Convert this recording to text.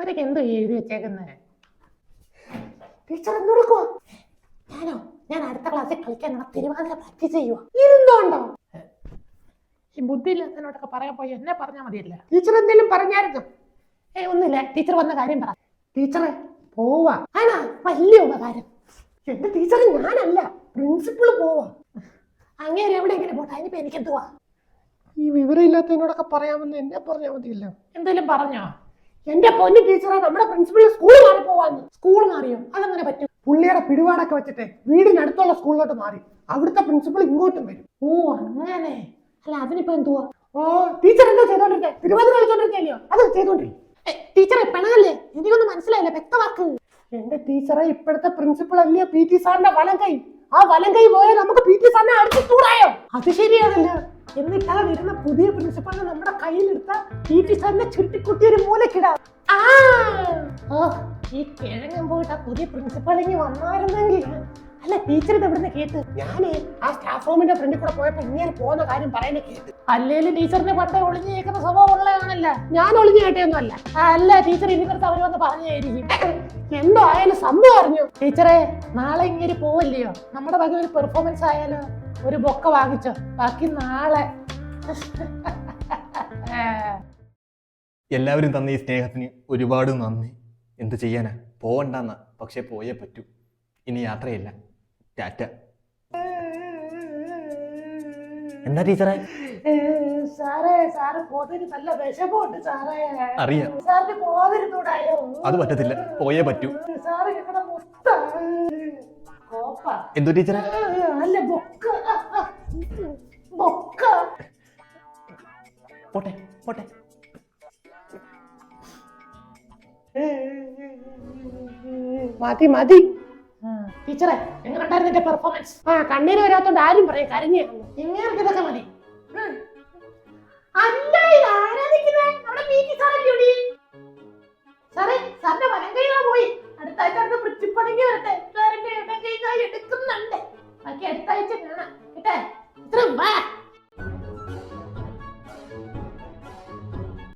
അവരൊക്കെ എന്തോ എഴുതി വെച്ചേക്കുന്നത്? ടീച്ചർ എന്തെടുക്കുവാ? ഞാൻ അടുത്ത ക്ലാസ്സിൽ കളിക്കാനുള്ള തിരുവാതിര പ്രാക്ടീസ് ചെയ്യുക. ഇരുന്നോണ്ടോ? ഈ ബുദ്ധിയില്ലാത്തതിനോടൊക്കെ പറയാൻ പോയി എന്നെ പറഞ്ഞാൽ മതിയല്ല. ടീച്ചർ എന്തെങ്കിലും പറഞ്ഞായിരുന്നു? ഒന്നുമില്ല. ടീച്ചർ വന്ന കാര്യം പറ. ടീച്ചറെ പോവാ. ആണോ? വലിയ ഉപകാരം. എന്റെ ടീച്ചർ ഞാനല്ല, പ്രിൻസിപ്പിൾ പോവാ. അങ്ങേരെ എവിടെയെങ്കിലും പോട്ടെ, അതിനിപ്പോ എനിക്കെന്തുവാ? ഈ വിവരമില്ലാത്തതിനോടൊക്കെ പറയാമെന്ന് എന്നെ പറഞ്ഞാൽ മതിയല്ലോ. എന്തെങ്കിലും പറഞ്ഞോ? എന്റെ പൊന്നു ടീച്ചറെ, നമ്മുടെ പ്രിൻസിപ്പൾ സ്കൂൾ മാറി പോവാന്ന്. സ്കൂൾ മാറിയോ? അതെങ്ങനെ പറ്റും? പുള്ളിയുടെ പിടിപാടൊക്കെ വെച്ചിട്ട് വീടിനടുത്തുള്ള സ്കൂളിലോട്ട് മാറി. അവിടുത്തെ പ്രിൻസിപ്പൾ ഇങ്ങോട്ടും വരും. ഓ അങ്ങനെ. അല്ല അതിനിപ്പോ എന്തുവാ? ഓ ടീച്ചർ എന്താ ചെയ്തോണ്ടിരുന്നേ? തിരുവാതിര കളിച്ചോണ്ടിരുന്നല്ലോ, അത് ചെയ്തോണ്ടിരിക്കും. ടീച്ചറെ പെണല്ലേ? എനിക്കൊന്നും മനസ്സിലായില്ല, വ്യക്തമാക്ക്. എന്റെ ടീച്ചറെ, ഇപ്പോഴത്തെ പ്രിൻസിപ്പൾ അല്ലയോ പി ടി സാറിന്റെ വലം കൈ. ആ വലം കൈ പോയാൽ നമുക്ക് പി ടി സാറിനെ അടിച്ചുകൂടായോ? അത് ശരിയാണല്ല. എന്നിട്ടാ വരുന്ന പുതിയ പ്രിൻസിപ്പളിനെ നമ്മുടെ കയ്യിലെടുത്ത പി ടി സാറിനെ ചുരുട്ടിക്കുട്ടി ഒരു മൂലക്കിടാം. ഈ കിഴങ്ങൻ പോയിട്ട് ആ പുതിയ പ്രിൻസിപ്പളിങ്ങി വന്നായിരുന്നെങ്കിൽ. അല്ല ടീച്ചർ ഇത് എവിടുന്ന് കേട്ട്? ഞാന് ആ സ്റ്റാഫ് റൂമിന്റെ ഫ്രണ്ടിൽ കൂടെ പോയപ്പോ ഇങ്ങനെ പോകുന്ന കാര്യം പറയുന്നത് കേട്ട്. അല്ലേലും ടീച്ചറിന്റെ പണ്ടേ ഒളിഞ്ഞു കേൾക്കുന്ന സ്വഭാവം ഉള്ളതാണല്ല. ഞാൻ ഒളിഞ്ഞു കേട്ടൊന്നും അല്ല. അല്ല ടീച്ചർ ഇനിപ്പുറത്ത് അവര് വന്ന് പറഞ്ഞായിരിക്കും. എന്തോ ആയാലും സംഭവം അറിഞ്ഞു. ടീച്ചറെ, നാളെ ഇങ്ങനെ പോവല്ലയോ, നമ്മുടെ വക ഒരു പെർഫോമൻസ് ആയാലോ? ഒരു ബൊക്ക വാങ്ങിച്ചോ, ബാക്കി നാളെ. എല്ലാവരും തന്ന ഈ സ്നേഹത്തിന് ഒരുപാട് നന്ദി. എന്ത് ചെയ്യാനാ, പോവണ്ടെന്ന, പക്ഷെ പോയേ പറ്റൂ. ഇനി യാത്രയില്ല. ടാറ്റ. എന്താ ടീച്ചറെ? സാറ് പോതിന് നല്ല വിഷമുണ്ട് സാറേ. അറിയാം. സാറിന് പോതിരുന്നൂടായോ? അത് പറ്റത്തില്ല, പോയേ പറ്റൂ. സാറ് ഞങ്ങളുടെ മുത്താണ്. എന്തോ ടീച്ചറെ? അല്ല ബൊക്ക. ബൊക്ക. പോട്ടെ പോട്ടെ. മതി മതി. ടീച്ചറെ, എങ്ങനെയുണ്ടായിരുന്നു എന്റെ പെർഫോമൻസ്? കണ്ണീര് വരാത്തോണ്ട് ആരും പറയും കരഞ്ഞു. ഇങ്ങനെ ഇതൊക്കെ മതി. അല്ല സാറേ, സാറിന്റെ വലം കൈ പോയി. അടുത്ത ആഴ്ച പ്രിൻസിപ്പളിങ്ങി വരട്ടെ. സാറിന്റെ ഇടം കൈ എടുക്കുന്നുണ്ട്. ബാക്കി അടുത്ത ആഴ്ച കാണാം.